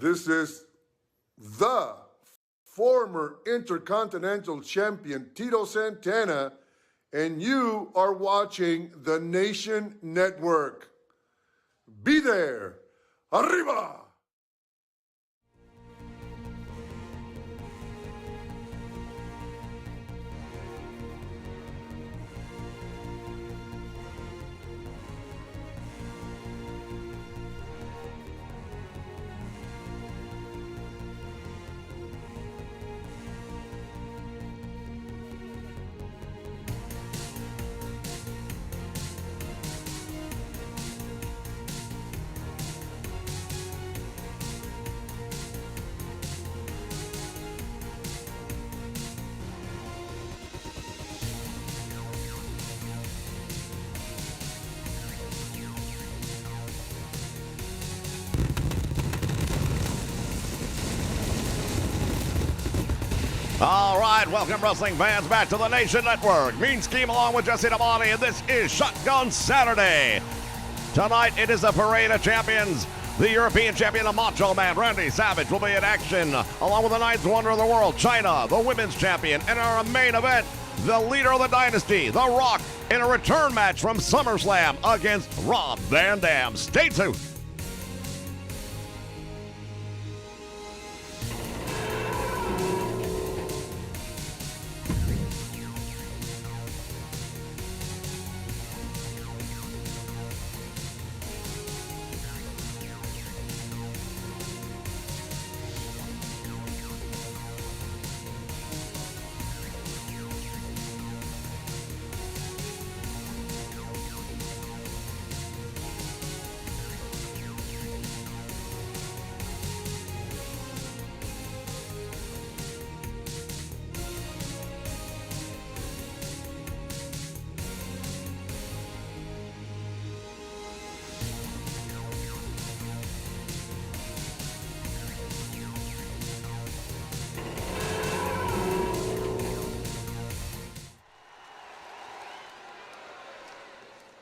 This is the former Intercontinental Champion Tito Santana, and you are watching the Nation Network. Be there. Arriba! All right, welcome wrestling fans back to the Nation Network. Mean Scheme along with Jesse Damani, and this is Shotgun Saturday. Tonight it is the Parade of Champions. The European champion, the Macho Man, Randy Savage, will be in action, along with the ninth wonder of the world, China, the women's champion. And our main event, the leader of the dynasty, The Rock, in a return match from SummerSlam against Rob Van Dam. Stay tuned.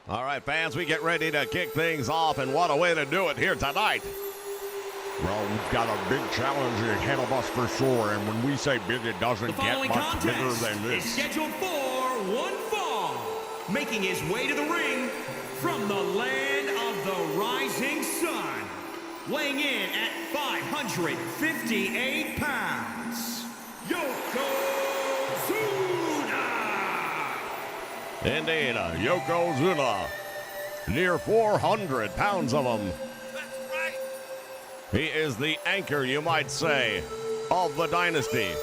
All right, fans, we get ready to kick things off, and what a way to do it here tonight. Well, we've got a big challenge ahead of us for sure, and when we say big, it doesn't get much bigger than this. Is scheduled for one fall, making his way to the ring from the land of the rising sun, weighing in at 558 pounds, Indeed, Yokozuna. Near 400 pounds of him. That's right. He is the anchor, you might say, of the dynasty.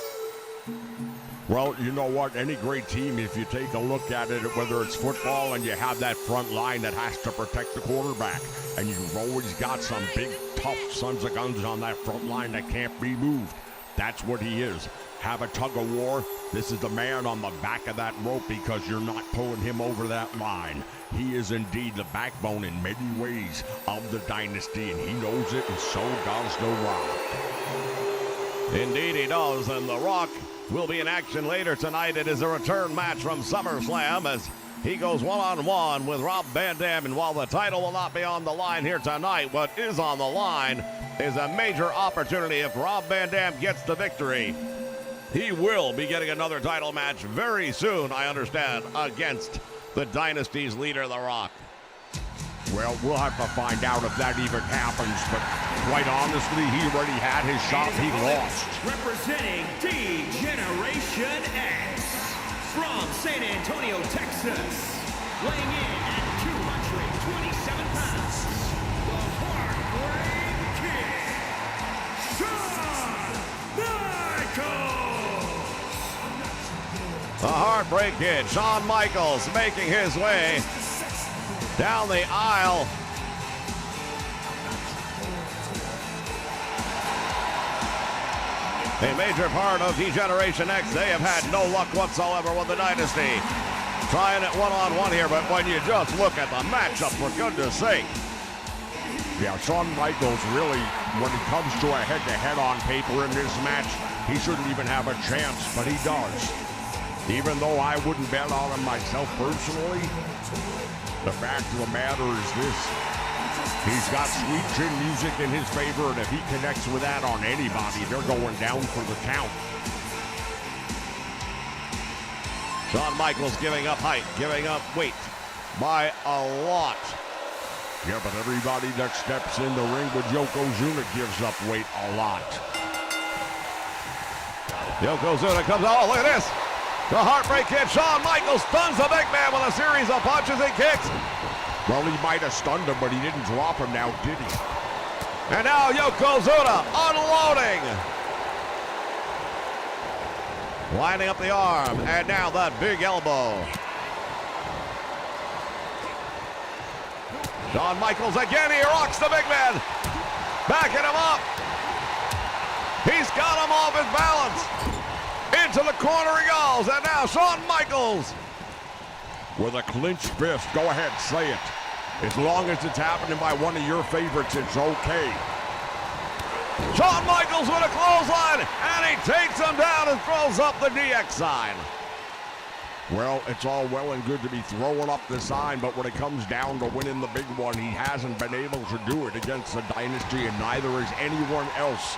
Well, you know what? Any great team, if you take a look at it, whether it's football and you have that front line that has to protect the quarterback, and you've always got some big, tough sons of guns on that front line that can't be moved. That's what he is. Have a tug of war. This is the man on the back of that rope because you're not pulling him over that line. He is indeed the backbone in many ways of the dynasty, and he knows it, and so does The Rock. Indeed he does, and The Rock will be in action later tonight. It is a return match from SummerSlam as he goes one-on-one with Rob Van Dam, and while the title will not be on the line here tonight, what is on the line is a major opportunity if Rob Van Dam gets the victory. He will be getting another title match very soon, I understand, against the Dynasty's leader, The Rock. Well, we'll have to find out if that even happens, but quite honestly, he already had his shot. He lost. Representing D-Generation X from San Antonio, Texas, weighing in at 227 pounds, the Heartbreak Kid, Shawn Michaels. The Heartbreak Kid, Shawn Michaels, making his way down the aisle. A major part of D-Generation X, they have had no luck whatsoever with the Dynasty. Trying it one-on-one here, but when you just look at the matchup, for goodness sake. Yeah, Shawn Michaels really, when it comes to a head-to-head on paper in this match, he shouldn't even have a chance, but he does. Even though I wouldn't bet on him myself personally, the fact of the matter is this. He's got sweet chin music in his favor, and if he connects with that on anybody, they're going down for the count. Shawn Michaels giving up height, giving up weight by a lot. Yeah, but everybody that steps in the ring with Yokozuna gives up weight a lot. Yokozuna comes, oh, look at this. The Heartbreak Kid, Shawn Michaels stuns the big man with a series of punches and kicks. Well, he might have stunned him, but he didn't drop him now, did he? And now Yokozuna unloading. Lining up the arm, and now that big elbow. Shawn Michaels again, he rocks the big man. Backing him up. He's got him off his balance. Into the corner he goes, and now Shawn Michaels. With a clenched fist, go ahead, say it. As long as it's happening by one of your favorites, it's okay. Shawn Michaels with a clothesline, and he takes him down and throws up the DX sign. Well, it's all well and good to be throwing up the sign, but when it comes down to winning the big one, he hasn't been able to do it against the Dynasty, and neither is anyone else.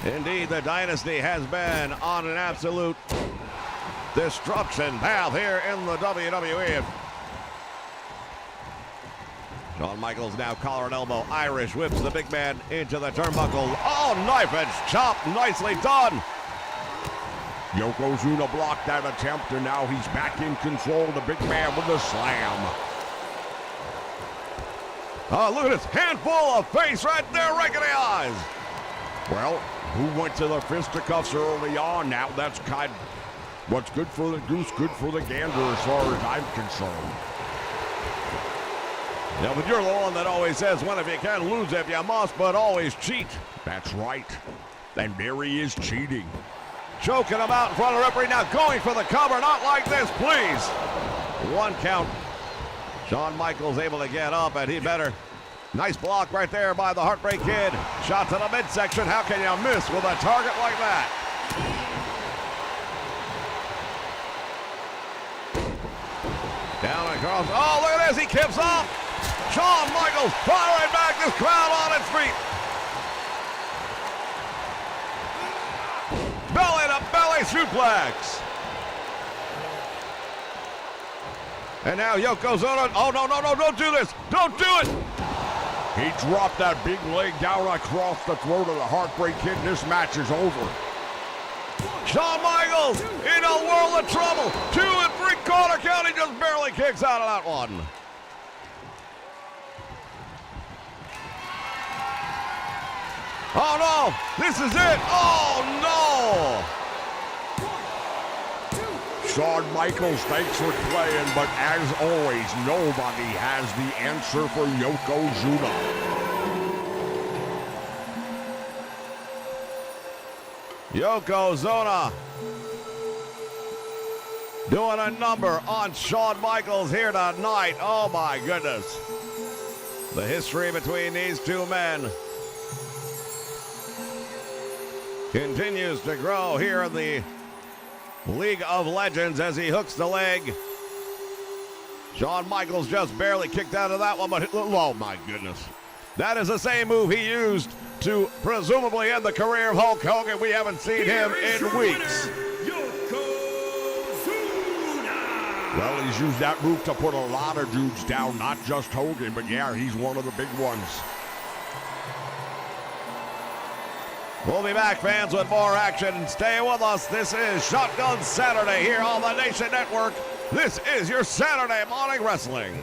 Indeed, the Dynasty has been on an absolute destruction path here in the WWE. Shawn Michaels now collar and elbow, Irish whips the big man into the turnbuckle. Oh, knife edge chop, nicely done. Yokozuna blocked that attempt, and now he's back in control. The big man with a slam. Oh, look at this handful of face right there, right in the eyes. Well, who went to the fisticuffs early on? Now that's kind of what's good for the goose, good for the gander as far as I'm concerned. Yeah, but you're the one that always says, win if you can, lose if you must, but always cheat. That's right. And there he is cheating. Choking him out in front of the referee, now going for the cover, not like this, please. One count. Shawn Michaels able to get up, and he better. Nice block right there by the Heartbreak Kid. Shot to the midsection, how can you miss with a target like that? Down across, oh, look at this, he kips off. Shawn Michaels firing back, this crowd on its feet. Belly to belly suplex. And now Yokozuna, oh no, don't do this. Don't do it. He dropped that big leg down across the throat of the Heartbreak Kid, and this match is over. Shawn Michaels in a world of trouble. 2 and 3/4 count, he just barely kicks out of that one. Oh no, this is it. Oh no. Shawn Michaels, thanks for playing, but as always, nobody has the answer for Yokozuna. Yokozuna doing a number on Shawn Michaels here tonight. Oh my goodness. The history between these two men continues to grow here in the League of Legends as he hooks the leg. Shawn Michaels just barely kicked out of that one, but oh my goodness. That is the same move he used to presumably end the career of Hulk Hogan. We haven't seen him in weeks. Well, he's used that move to put a lot of dudes down, not just Hogan, but yeah, he's one of the big ones. We'll be back, fans, with more action. Stay with us. This is Shotgun Saturday here on the Nation Network. This is your Saturday Morning Wrestling.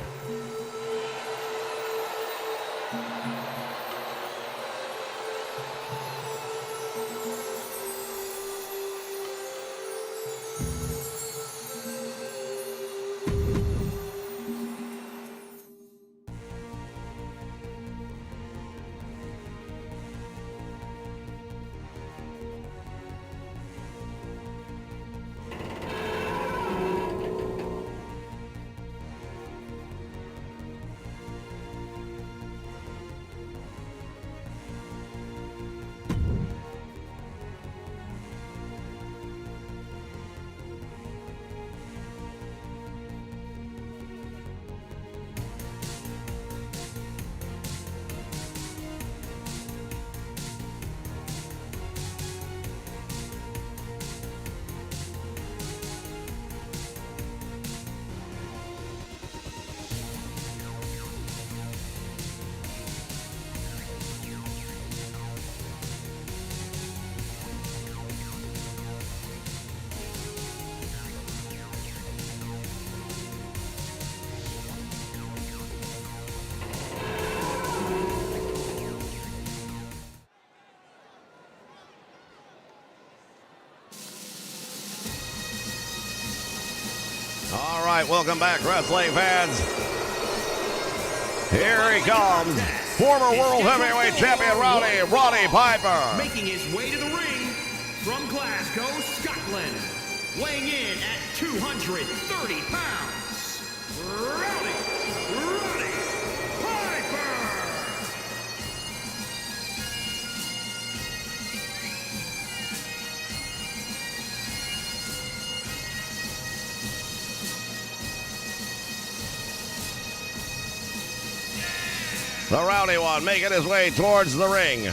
right, welcome back, wrestling fans. Here he comes, former World Heavyweight Champion Roddy Piper. Making his way to the ring from Glasgow, Scotland, weighing in at 230 pounds, Roddy Piper. The rowdy one making his way towards the ring.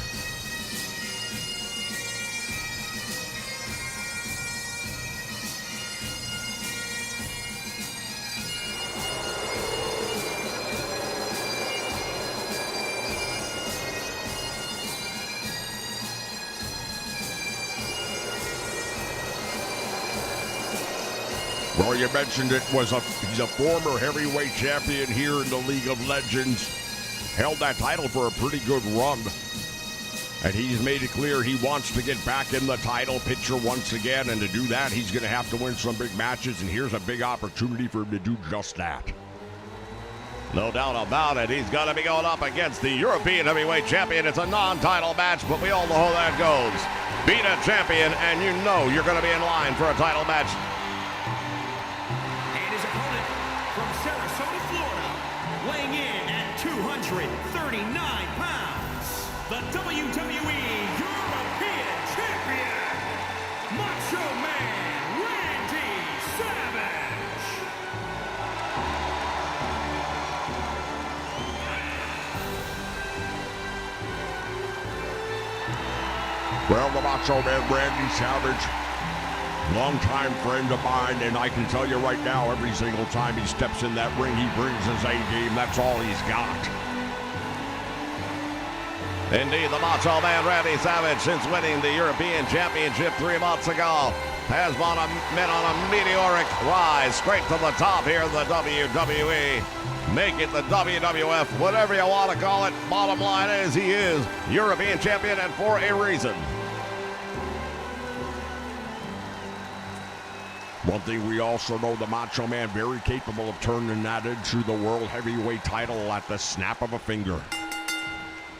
Well, you mentioned he's a former heavyweight champion here in the League of Legends. Held that title for a pretty good run. And he's made it clear he wants to get back in the title picture once again. And to do that, he's going to have to win some big matches. And here's a big opportunity for him to do just that. No doubt about it. He's going to be going up against the European Heavyweight Champion. It's a non-title match, but we all know how that goes. Beat a champion, and you know you're going to be in line for a title match. And his opponent from Sarasota, Florida, weighing in at 239 pounds, the WWE European Champion, Macho Man Randy Savage. Well, the Macho Man Randy Savage, longtime friend of mine, and I can tell you right now, every single time he steps in that ring, he brings his A-game. That's all he's got. Indeed, the Macho Man Randy Savage, since winning the European Championship 3 months ago, has been on a meteoric rise straight to the top here in the WWE. Make it the WWF, whatever you want to call it. Bottom line is he is European Champion, and for a reason. One thing we also know, the Macho Man very capable of turning that into the World Heavyweight title at the snap of a finger.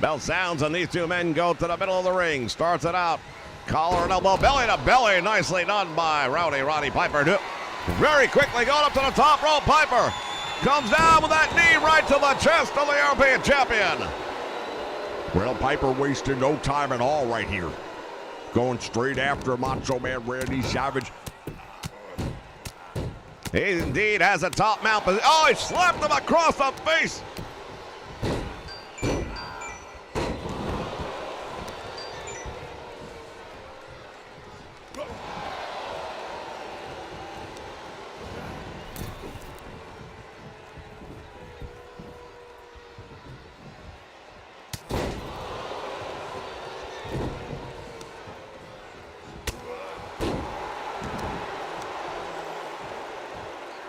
Bell sounds, and these two men go to the middle of the ring. Starts it out. Collar and elbow, belly to belly. Nicely done by Roddy Piper. Very quickly going up to the top rope. Piper comes down with that knee right to the chest of the European Champion. Well, Piper wasted no time at all right here. Going straight after Macho Man Randy Savage. He indeed has a top mount position. Oh, he slapped him across the face.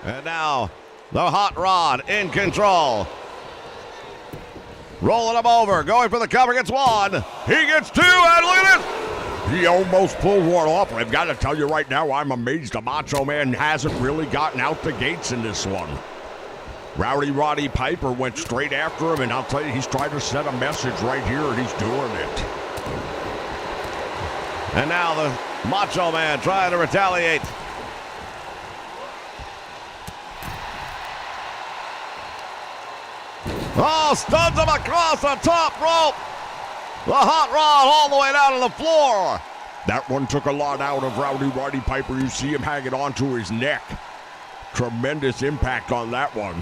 And now, the Hot Rod in control. Rolling him over, going for the cover, gets one. He gets two, and look at this. He almost pulled one off. I've got to tell you right now, I'm amazed the Macho Man hasn't really gotten out the gates in this one. Roddy Piper went straight after him, and I'll tell you, he's trying to send a message right here, and he's doing it. And now the Macho Man trying to retaliate. Oh, stuns him across the top rope. The Hot Rod all the way down to the floor. That one took a lot out of Roddy Piper. You see him hanging onto his neck. Tremendous impact on that one.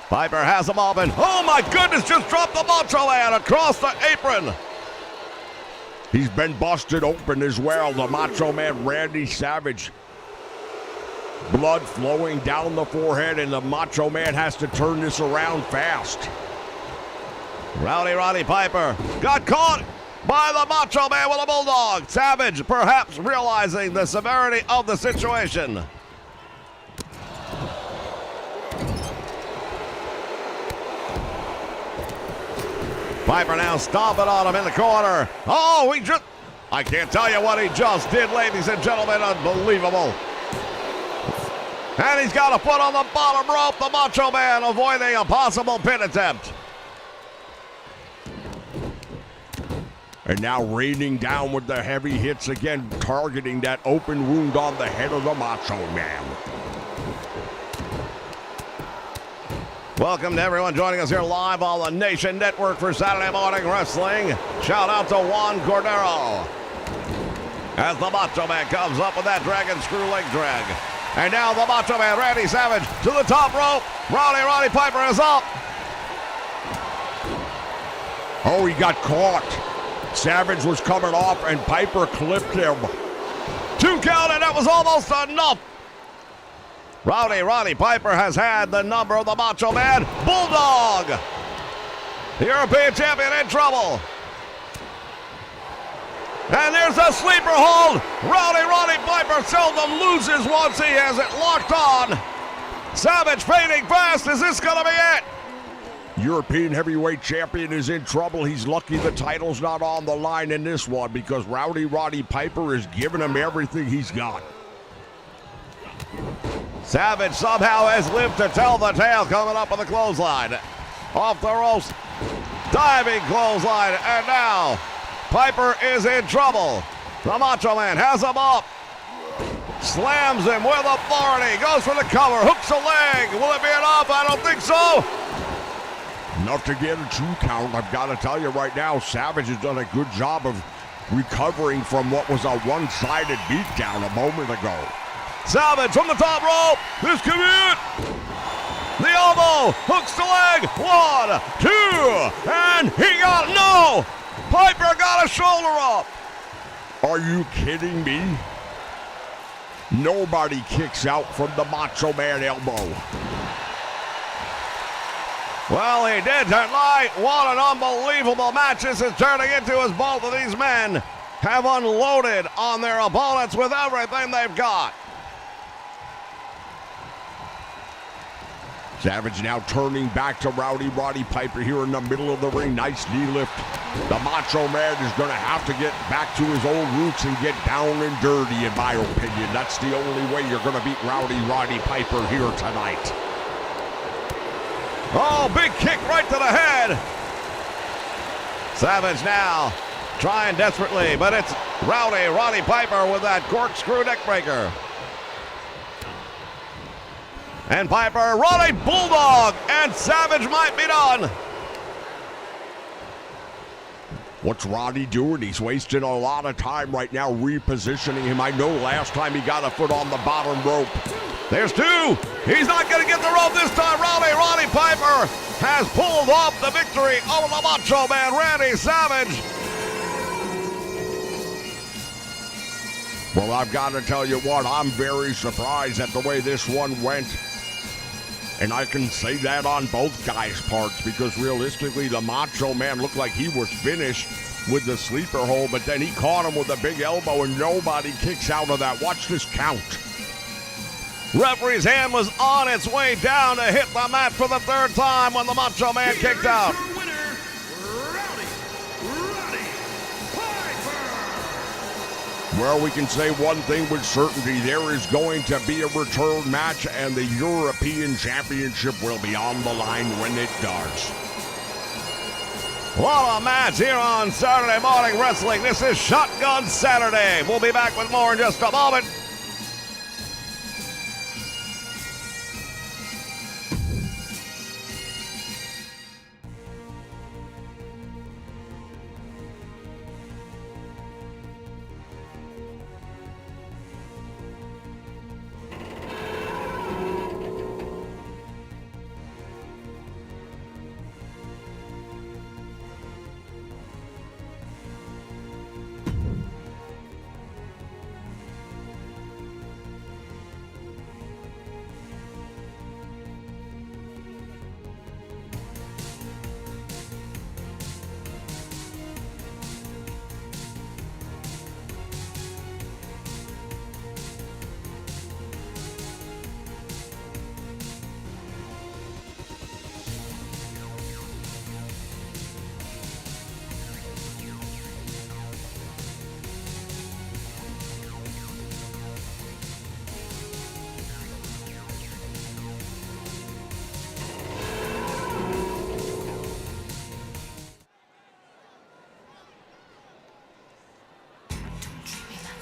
Piper has him up, and oh my goodness, just dropped the Macho Man across the apron. He's been busted open as well. The Macho Man Randy Savage. Blood flowing down the forehead, and the Macho Man has to turn this around fast. Roddy Piper got caught by the Macho Man with a bulldog. Savage perhaps realizing the severity of the situation. Piper now stomping on him in the corner. Oh, I can't tell you what he just did, ladies and gentlemen. Unbelievable. And he's got a foot on the bottom rope. The Macho Man avoiding a possible pin attempt. And now raining down with the heavy hits again, targeting that open wound on the head of the Macho Man. Welcome to everyone joining us here live on the Nation Network for Saturday Morning Wrestling. Shout out to Juan Cordero as the Macho Man comes up with that dragon screw leg drag. And now the Macho Man, Randy Savage, to the top rope. Roddy Piper is up. Oh, he got caught. Savage was coming off, and Piper clipped him. 2 count, and that was almost enough. Roddy Piper has had the number of the Macho Man. Bulldog, the European champion, in trouble. And there's a sleeper hold. Roddy Piper seldom loses once he has it locked on. Savage fading fast. Is this going to be it? European heavyweight champion is in trouble. He's lucky the title's not on the line in this one because Roddy Piper is giving him everything he's got. Savage somehow has lived to tell the tale, coming up with a clothesline. Off the ropes, diving clothesline, and now Piper is in trouble. The Macho Man has him up. Slams him with authority. Goes for the cover. Hooks a leg. Will it be enough? I don't think so. Enough to get a 2 count. I've got to tell you right now, Savage has done a good job of recovering from what was a one-sided beatdown a moment ago. Savage from the top rope. This could be it. The elbow. Hooks the leg. 1, 2. And he got no. Piper got a shoulder up. Are you kidding me? Nobody kicks out from the Macho Man elbow. Well, he did tonight. What an unbelievable match this is turning into, as both of these men have unloaded on their opponents with everything they've got. Savage now turning back to Roddy Piper here in the middle of the ring. Nice knee lift. The Macho Man is going to have to get back to his old roots and get down and dirty, in my opinion. That's the only way you're going to beat Roddy Piper here tonight. Oh, big kick right to the head. Savage now trying desperately, but it's Roddy Piper with that corkscrew neckbreaker. And Piper running Bulldog, and Savage might be done. What's Roddy doing? He's wasting a lot of time right now repositioning him. I know last time he got a foot on the bottom rope. There's 2. He's not going to get the rope this time. Roddy Piper has pulled off the victory over the Macho Man, Randy Savage. Well, I've got to tell you what, I'm very surprised at the way this one went. And I can say that on both guys' parts because realistically, the Macho Man looked like he was finished with the sleeper hold, but then he caught him with a big elbow and nobody kicks out of that. Watch this count. Referee's hand was on its way down to hit the mat for the 3rd time when the Macho Man kicked out. Well, we can say one thing with certainty. There is going to be a return match, and the European Championship will be on the line when it does. What a match here on Saturday Morning Wrestling. This is Shotgun Saturday. We'll be back with more in just a moment.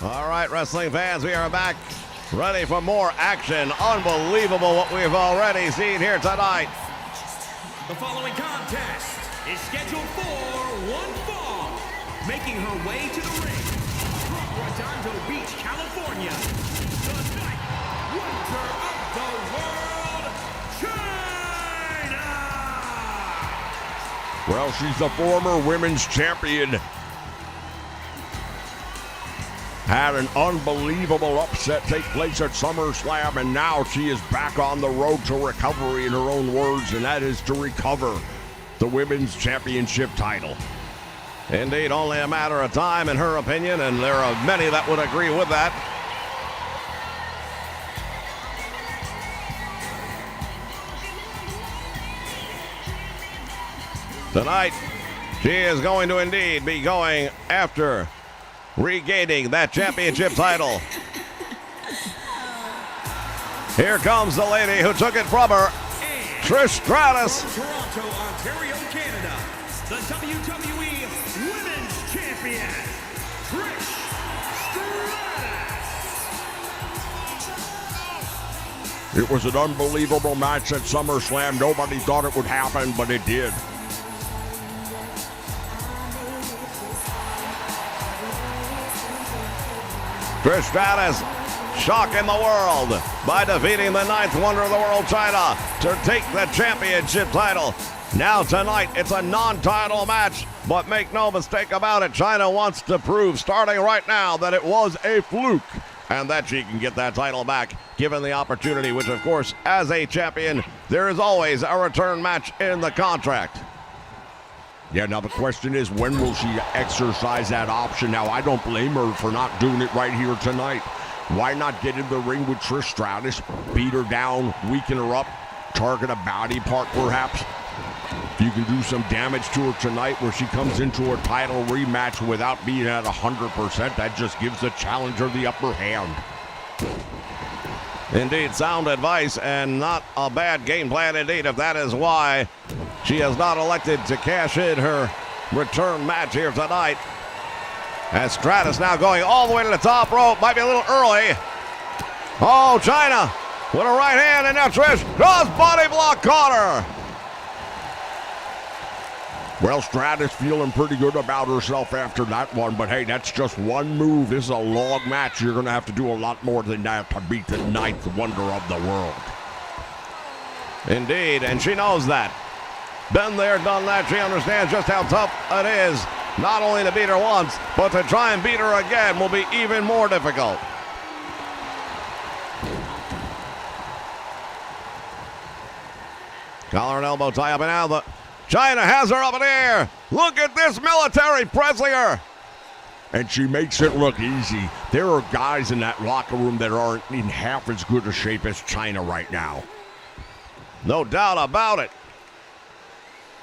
All right, wrestling fans, we are back, ready for more action. Unbelievable what we've already seen here tonight. The following contest is scheduled for one fall. Making her way to the ring from Redondo Beach, California, the Night Wonder of the World, China! Well, she's the former women's champion. Had an unbelievable upset take place at SummerSlam, and now she is back on the road to recovery, in her own words, and that is to recover the women's championship title. Indeed, only a matter of time in her opinion, and there are many that would agree with that. Tonight, she is going to indeed be going after regaining that championship title. Here comes the lady who took it from her, Trish Stratus. From Toronto, Ontario, Canada, the WWE Women's Champion, Trish Stratus. It was an unbelievable match at SummerSlam. Nobody thought it would happen, but it did. Trish Stratus shocking the world by defeating the ninth wonder of the world, China, to take the championship title. Now tonight, it's a non-title match, but make no mistake about it, China wants to prove, starting right now, that it was a fluke and that she can get that title back, given the opportunity, which, of course, as a champion, there is always a return match in the contract. Yeah, now the question is, when will she exercise that option? Now, I don't blame her for not doing it right here tonight. Why not get in the ring with Trish Stratus, beat her down, weaken her up, target a body part perhaps? If you can do some damage to her tonight where she comes into a title rematch without being at 100%, that just gives the challenger the upper hand. Indeed, sound advice and not a bad game plan indeed, if that is why she has not elected to cash in her return match here tonight. As Stratus now going all the way to the top rope, might be a little early. Oh, China with a right hand, and now Trish cross body block, caught her. Well, Stratus feeling pretty good about herself after that one, but hey, that's just one move. This is a long match. You're going to have to do a lot more than that to beat the ninth wonder of the world. Indeed, and she knows that. Been there, done that. She understands just how tough it is, not only to beat her once, but to try and beat her again will be even more difficult. Collar and elbow tie up, and now the China has her up in the air. Look at this military pressing her. And she makes it look easy. There are guys in that locker room that aren't in half as good a shape as China right now. No doubt about it.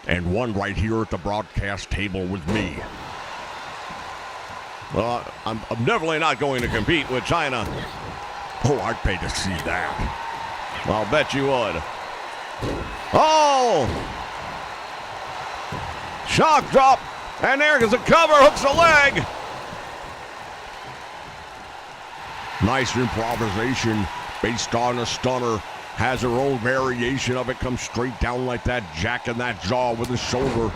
And one right here at the broadcast table with me. Well, I'm definitely not going to compete with China. Oh, I'd pay to see that. I'll bet you would. Oh! Shock drop, and there goes the cover, hooks the leg. Nice improvisation based on a stunner. Has her own variation of it, comes straight down like that, jacking that jaw with his shoulder.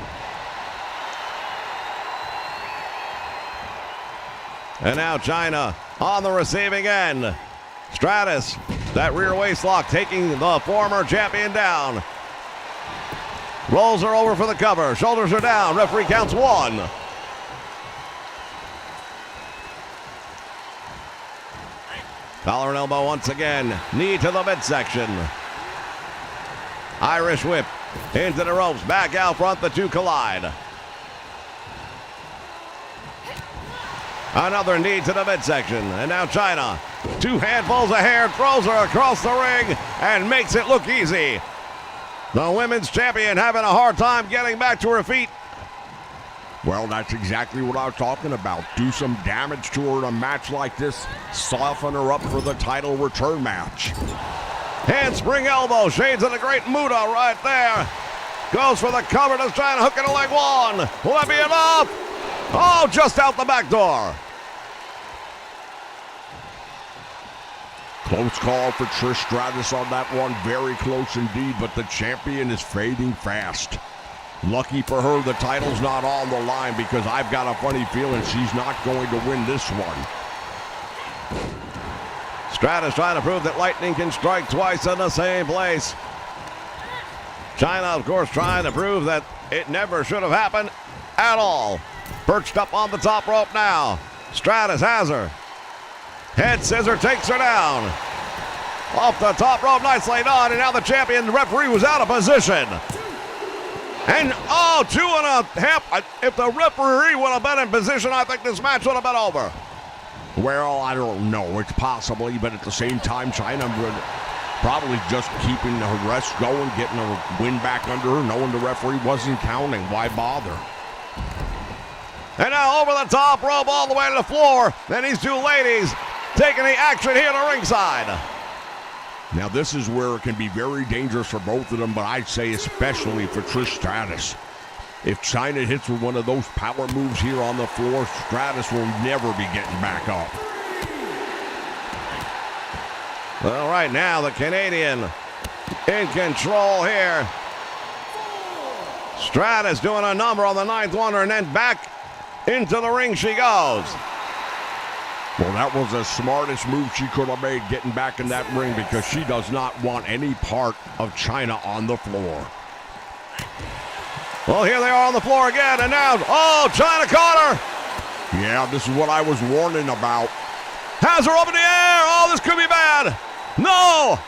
And now China on the receiving end. Stratus, that rear waist lock, taking the former champion down. Rolls her over for the cover. Shoulders are down. Referee counts one. Collar and elbow once again. Knee to the midsection. Irish whip into the ropes. Back out front. The two collide. Another knee to the midsection. And now China. Two handfuls of hair. Throws her across the ring and makes it look easy. The women's champion having a hard time getting back to her feet. Well, that's exactly what I was talking about. Do some damage to her in a match like this. Soften her up for the title return match. Handspring elbow. Shades of the great Muda right there. Goes for the cover. Does China hook in a leg one. Will that be enough? Oh, just out the back door. Close call for Trish Stratus on that one. Very close indeed, but the champion is fading fast. Lucky for her, the title's not on the line because I've got a funny feeling she's not going to win this one. Stratus trying to prove that lightning can strike twice in the same place. China, of course, trying to prove that it never should have happened at all. Perched up on the top rope now. Stratus has her. Head scissor takes her down. Off the top rope, nicely done. And now the champion, the referee, was out of position. And, 2.5. If the referee would have been in position, I think this match would have been over. Well, I don't know. It's possibly, but at the same time, China would probably just keeping her rest going, getting her win back under her, knowing the referee wasn't counting. Why bother? And now over the top rope all the way to the floor. And these two ladies taking the action here to ringside. Now this is where it can be very dangerous for both of them, but I'd say especially for Trish Stratus. If China hits with one of those power moves here on the floor, Stratus will never be getting back up. Well, right now the Canadian in control here. Stratus doing a number on the ninth wonder, and then back into the ring she goes. Well, that was the smartest move she could have made, getting back in that ring, because she does not want any part of China on the floor. Well, here they are on the floor again, and now, China caught her. Yeah, this is what I was warning about. Has her up in the air. Oh, this could be bad. No.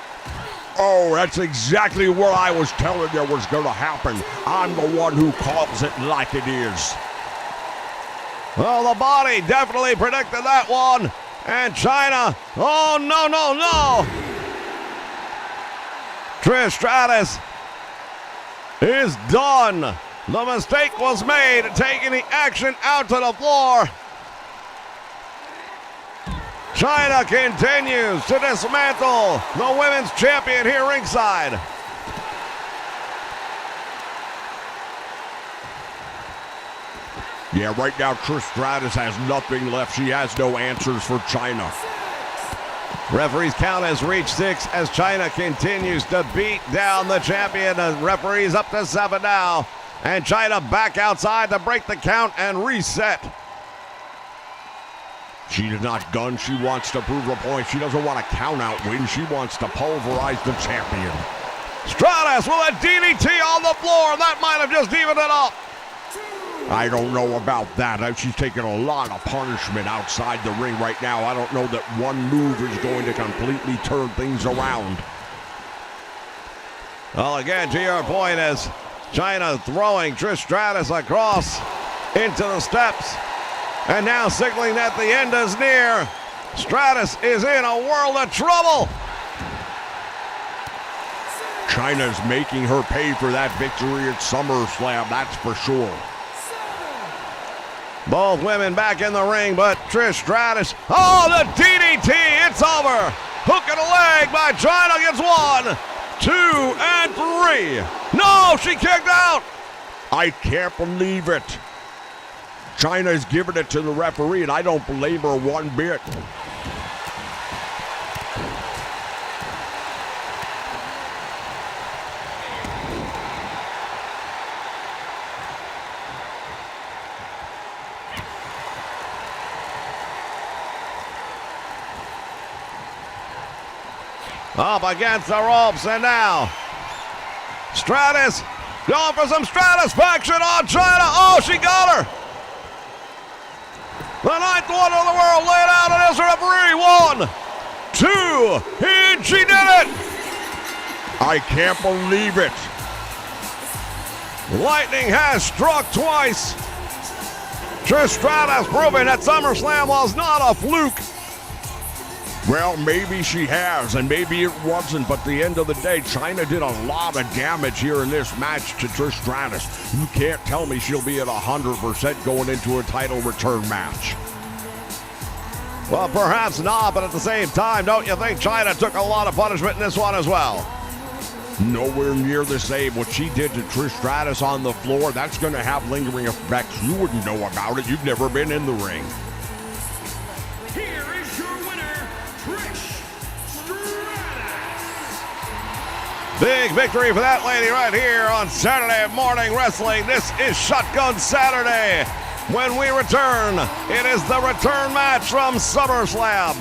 Oh, that's exactly what I was telling you was going to happen. I'm the one who calls it like it is. Well, the body definitely predicted that one. And China, oh, no. Trish Stratus is done. The mistake was made, taking the action out to the floor. China continues to dismantle the women's champion here ringside. Yeah, right now Trish Stratus has nothing left. She has no answers for China. Referee's count has reached 6 as China continues to beat down the champion. The referee's up to 7 now. And China back outside to break the count and reset. She is not done. She wants to prove a point. She doesn't want a count-out win. She wants to pulverize the champion. Stratus with a DDT on the floor. That might have just evened it up. I don't know about that. She's taking a lot of punishment outside the ring right now. I don't know that one move is going to completely turn things around. Well, again, to your point, as China throwing Trish Stratus across into the steps. And now signaling that the end is near. Stratus is in a world of trouble. China's making her pay for that victory at SummerSlam, that's for sure. Both women back in the ring, but Trish Stratus, the DDT, it's over. Hook and a leg by China gets 1, 2, and 3. No, she kicked out. I can't believe it. China's giving it to the referee, and I don't blame her one bit. Up against the ropes, and now Stratus going for some stratisfaction on China. Oh, she got her. The ninth wonder of the world laid out, and as the referee, 1, 2, and she did it. I can't believe it. Lightning has struck twice. Trish Stratus proving that SummerSlam was not a fluke. Well, maybe she has, and maybe it wasn't, but at the end of the day, China did a lot of damage here in this match to Trish Stratus. You can't tell me she'll be at 100% going into a title return match. Well, perhaps not, but at the same time, don't you think China took a lot of punishment in this one as well? Nowhere near the same. What she did to Trish Stratus on the floor, that's going to have lingering effects. You wouldn't know about it. You've never been in the ring. Here is your winner, Trish Stratus. Big victory for that lady right here on Saturday Morning Wrestling. This is Shotgun Saturday. When we return, it is the return match from SummerSlam.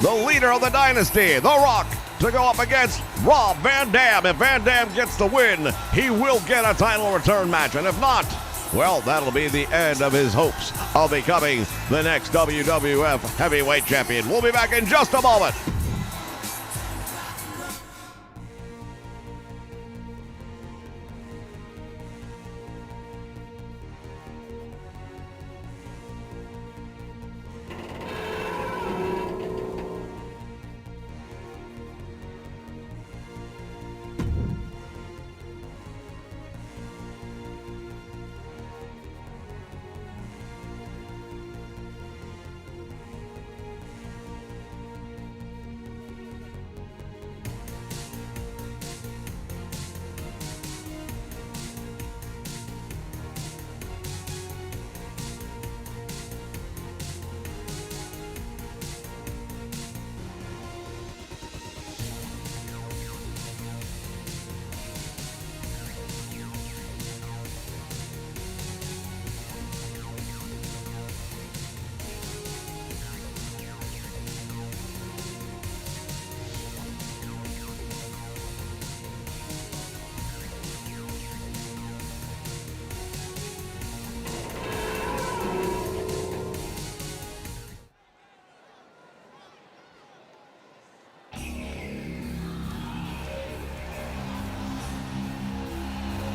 The leader of the dynasty, The Rock, to go up against Rob Van Dam. If Van Dam gets the win, he will get a title return match. And if not, well, that'll be the end of his hopes of becoming the next WWF Heavyweight Champion. We'll be back in just a moment.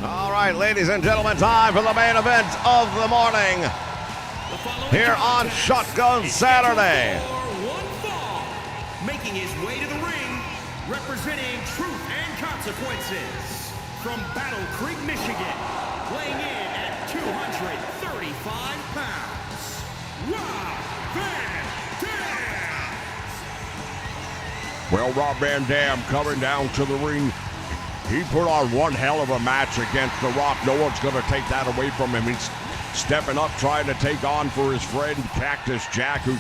All right, ladies and gentlemen, time for the main event of the morning here on Shotgun Saturday. One fall, making his way to the ring, representing Truth and Consequences from Battle Creek, Michigan, weighing in at 235 pounds, Rob Van Dam. Well, Rob Van Dam coming down to the ring. He put on one hell of a match against The Rock. No one's going to take that away from him. He's stepping up, trying to take on for his friend Cactus Jack, who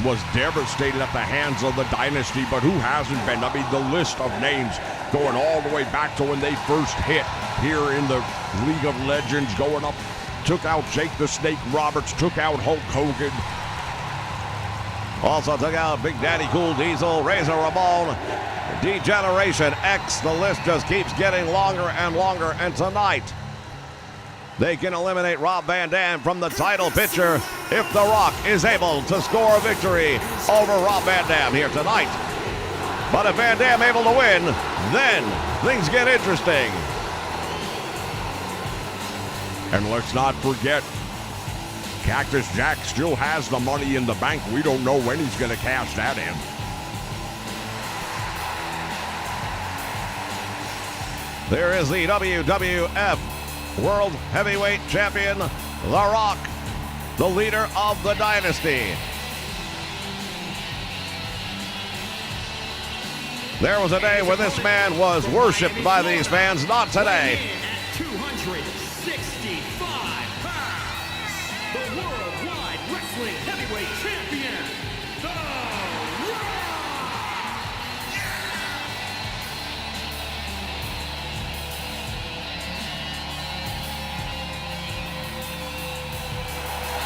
was devastated at the hands of the Dynasty, but who hasn't been? I mean, the list of names going all the way back to when they first hit here in the League of Legends, going up, took out Jake the Snake Roberts, took out Hulk Hogan. Also took out Big Daddy Cool Diesel, Razor Ramon, D-Generation X. The list just keeps getting longer and longer. And tonight, they can eliminate Rob Van Dam from the title picture if The Rock is able to score a victory over Rob Van Dam here tonight. But if Van Dam able to win, then things get interesting. And let's not forget, Cactus Jack still has the money in the bank. We don't know when he's going to cash that in. There is the WWF World Heavyweight Champion, The Rock, the leader of the Dynasty. There was a day when this man was worshipped by these fans, not today. 265 pounds, the Worldwide Wrestling Heavyweight Champion, The Rock!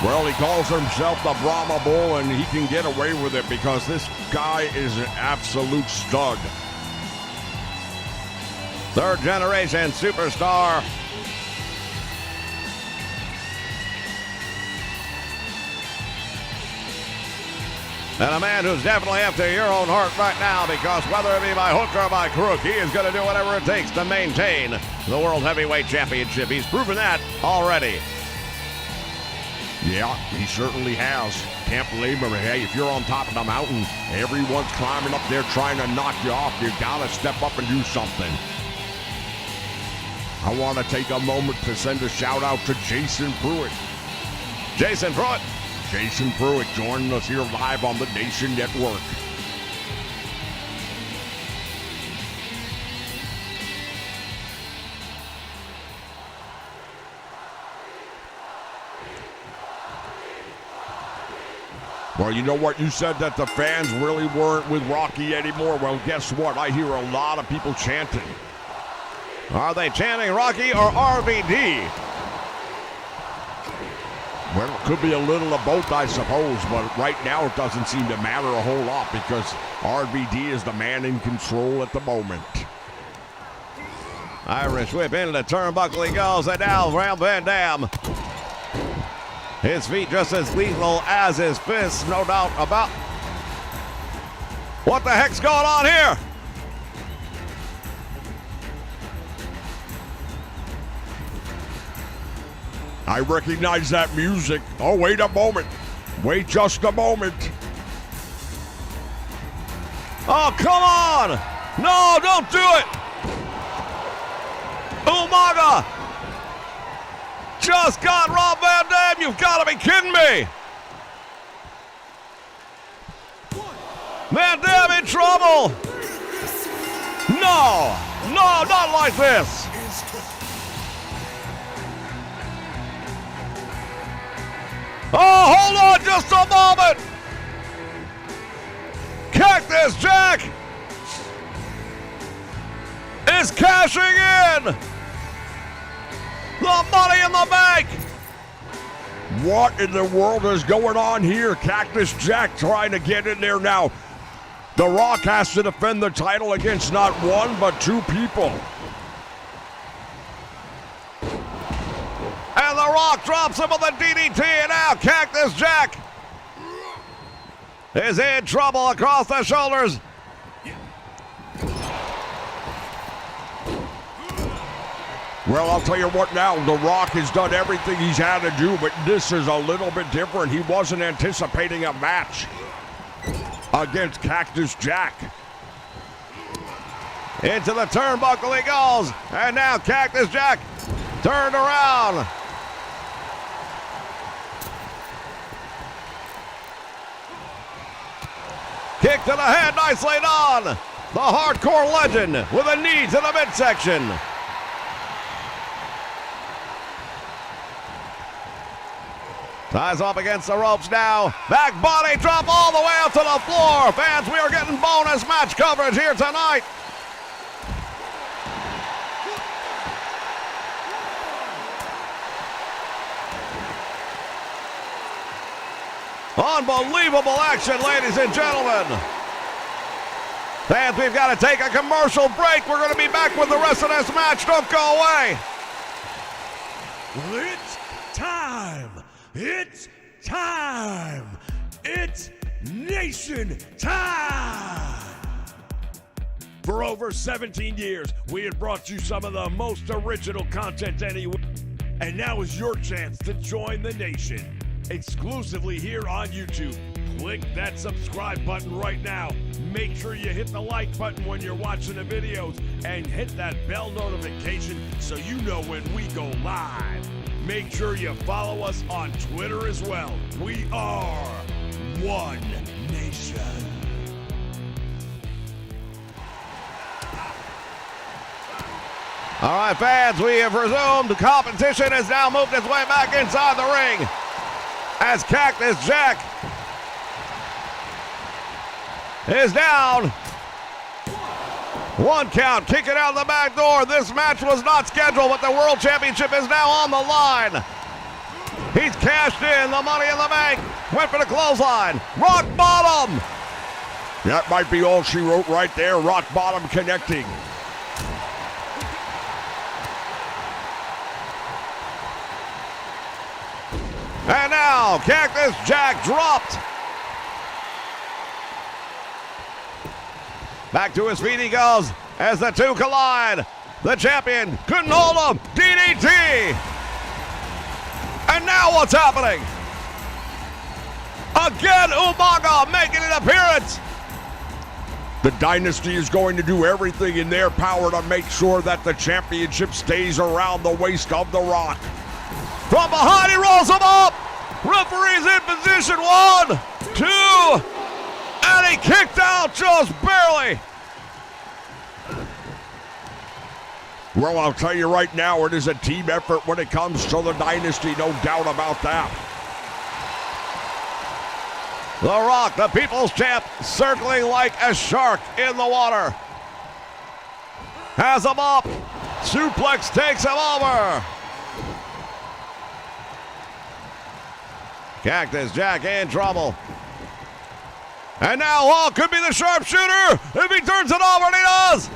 Well, he calls himself the Brahma Bull, and he can get away with it because this guy is an absolute stud. Third generation superstar. And a man who's definitely after your own heart right now, because whether it be by hook or by crook, he is going to do whatever it takes to maintain the World Heavyweight Championship. He's proven that already. Yeah, he certainly has. Can't blame him. Hey, if you're on top of the mountain, everyone's climbing up there trying to knock you off. You gotta step up and do something. I want to take a moment to send a shout out to Jason Pruitt. Jason Pruitt. Jason Pruitt joining us here live on the Nation Network. Well, you know what? You said that the fans really weren't with Rocky anymore. Well, guess what? I hear a lot of people chanting. Are they chanting Rocky or RVD? Well, it could be a little of both, I suppose, but right now it doesn't seem to matter a whole lot because RVD is the man in control at the moment. Irish whip into the turnbuckle he goes, and now Rob Van Dam. His feet just as lethal as his fists, no doubt about. What the heck's going on here? I recognize that music. Oh, wait a moment. Wait just a moment. Oh, come on! No, don't do it! Umaga just got Rob Van Dam. You've got to be kidding me! Van Dam in trouble! No, not like this! Oh, hold on just a moment! Cactus Jack is cashing in the Money in the Bank. What in the world is going on here? Cactus Jack trying to get in there now. The Rock has to defend the title against not one, but two people. And The Rock drops him with a DDT, and now Cactus Jack is in trouble across the shoulders. Well, I'll tell you what now, The Rock has done everything he's had to do, but this is a little bit different. He wasn't anticipating a match against Cactus Jack. Into the turnbuckle he goes, and now Cactus Jack turned around. Kick to the head, nicely done. The Hardcore Legend with a knee to the midsection. Ties up against the ropes now. Back body drop all the way out to the floor. Fans, we are getting bonus match coverage here tonight. Unbelievable action, ladies and gentlemen. Fans, we've got to take a commercial break. We're going to be back with the rest of this match. Don't go away. It's time. It's time. It's Nation time. For over 17 years, we have brought you some of the most original content anywhere. And now is your chance to join the Nation. Exclusively here on YouTube. Click that subscribe button right now. Make sure you hit the like button when you're watching the videos and hit that bell notification so you know when we go live. Make sure you follow us on Twitter as well. We are One Nation. All right, fans, we have resumed. The competition has now moved its way back inside the ring as Cactus Jack is down. One count, kick it out the back door. This match was not scheduled, but the World Championship is now on the line. He's cashed in the Money in the Bank. Went for the clothesline. Rock bottom. That might be all she wrote right there. Rock bottom connecting. And now Cactus Jack dropped. Back to his feet he goes as the two collide. The champion couldn't hold him. DDT. And now what's happening? Again, Umaga making an appearance. The Dynasty is going to do everything in their power to make sure that the championship stays around the waist of The Rock. From behind, he rolls him up. Referee's in position. 1, 2, and he kicked out just barely. Well, I'll tell you right now, it is a team effort when it comes to the Dynasty, no doubt about that. The Rock, the People's Champ, circling like a shark in the water. Has him up. Suplex takes him over. Cactus Jack in trouble. And now Hall could be the sharpshooter if he turns it over, and he does.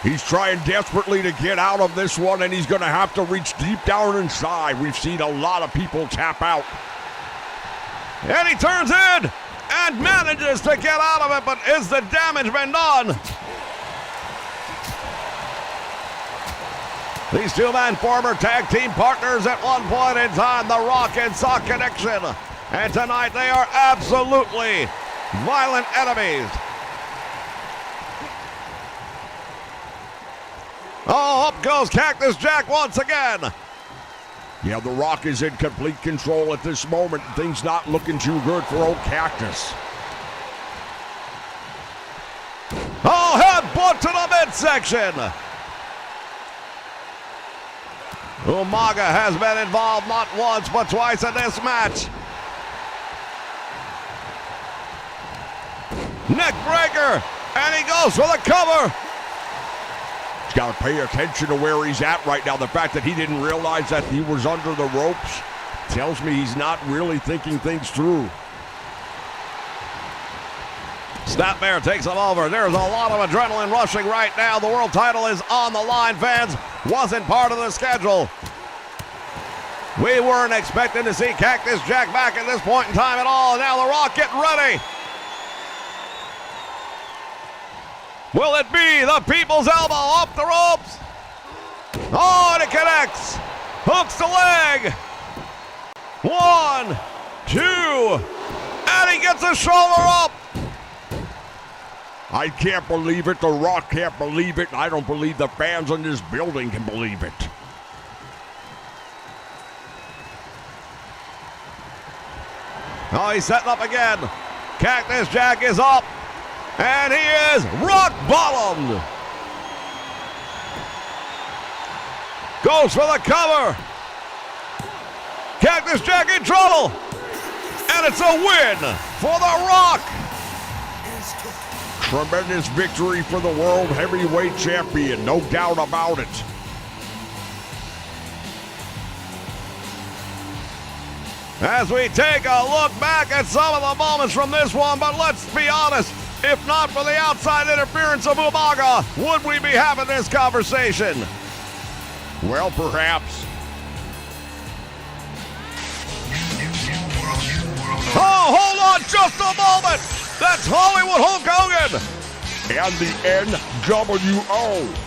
He's trying desperately to get out of this one, and he's going to have to reach deep down inside. We've seen a lot of people tap out. And he turns in and manages to get out of it, but is the damage been done? These two men, former tag team partners at one point in time, The Rock and Sock Connection. And tonight they are absolutely violent enemies. Oh, up goes Cactus Jack once again. Yeah, The Rock is in complete control at this moment. Things not looking too good for old Cactus. Oh, headbutt to the midsection. Umaga has been involved not once but twice in this match. Neck breaker, and he goes for the cover. He's got to pay attention to where he's at right now. The fact that he didn't realize that he was under the ropes tells me he's not really thinking things through. Snapmare takes him over. There's a lot of adrenaline rushing right now. The world title is on the line, fans. Wasn't part of the schedule. We weren't expecting to see Cactus Jack back at this point in time at all. Now The Rock getting ready. Will it be the People's Elbow off the ropes? Oh, and it connects. Hooks the leg. 1, 2, and he gets a shoulder up. I can't believe it. The Rock can't believe it. I don't believe the fans in this building can believe it. Oh, he's setting up again. Cactus Jack is up. And he is rock bottomed. Goes for the cover. Cactus Jack in trouble. And it's a win for The Rock. Tremendous victory for the World Heavyweight Champion, no doubt about it. As we take a look back at some of the moments from this one, but let's be honest, if not for the outside interference of Umaga, would we be having this conversation? Well, perhaps. Oh, hold on just a moment. That's Hollywood Hulk Hogan. And the NWO.